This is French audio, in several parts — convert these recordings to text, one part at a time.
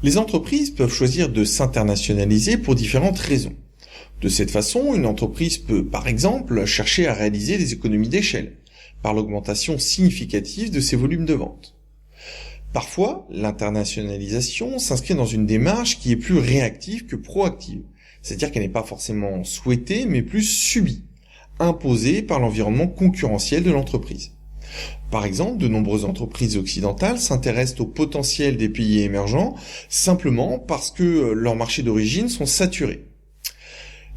Les entreprises peuvent choisir de s'internationaliser pour différentes raisons. De cette façon, une entreprise peut, par exemple, chercher à réaliser des économies d'échelle, par l'augmentation significative de ses volumes de vente. Parfois, l'internationalisation s'inscrit dans une démarche qui est plus réactive que proactive, c'est-à-dire qu'elle n'est pas forcément souhaitée, mais plus subie, imposée par l'environnement concurrentiel de l'entreprise. Par exemple, de nombreuses entreprises occidentales s'intéressent au potentiel des pays émergents simplement parce que leurs marchés d'origine sont saturés.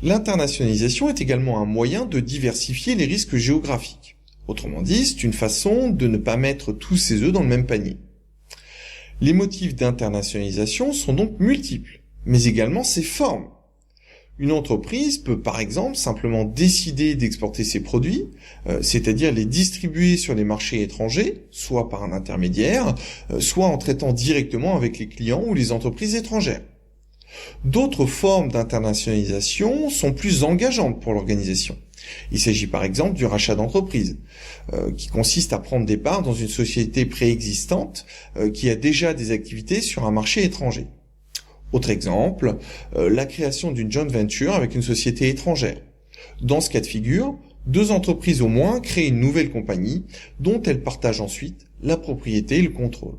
L'internationalisation est également un moyen de diversifier les risques géographiques. Autrement dit, c'est une façon de ne pas mettre tous ses œufs dans le même panier. Les motifs d'internationalisation sont donc multiples, mais également ses formes. Une entreprise peut par exemple simplement décider d'exporter ses produits, c'est-à-dire les distribuer sur les marchés étrangers, soit par un intermédiaire, soit en traitant directement avec les clients ou les entreprises étrangères. D'autres formes d'internationalisation sont plus engageantes pour l'organisation. Il s'agit par exemple du rachat d'entreprise, qui consiste à prendre des parts dans une société préexistante qui a déjà des activités sur un marché étranger. Autre exemple, la création d'une joint venture avec une société étrangère. Dans ce cas de figure, deux entreprises au moins créent une nouvelle compagnie dont elles partagent ensuite la propriété et le contrôle.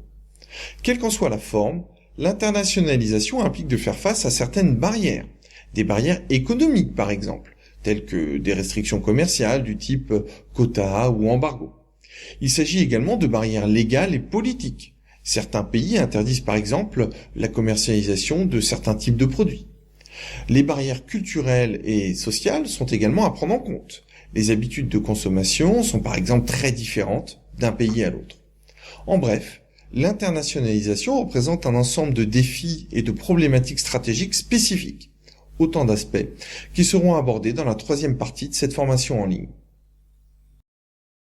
Quelle qu'en soit la forme, l'internationalisation implique de faire face à certaines barrières. Des barrières économiques par exemple, telles que des restrictions commerciales du type quota ou embargo. Il s'agit également de barrières légales et politiques. Certains pays interdisent par exemple la commercialisation de certains types de produits. Les barrières culturelles et sociales sont également à prendre en compte. Les habitudes de consommation sont par exemple très différentes d'un pays à l'autre. En bref, l'internationalisation représente un ensemble de défis et de problématiques stratégiques spécifiques. Autant d'aspects qui seront abordés dans la troisième partie de cette formation en ligne.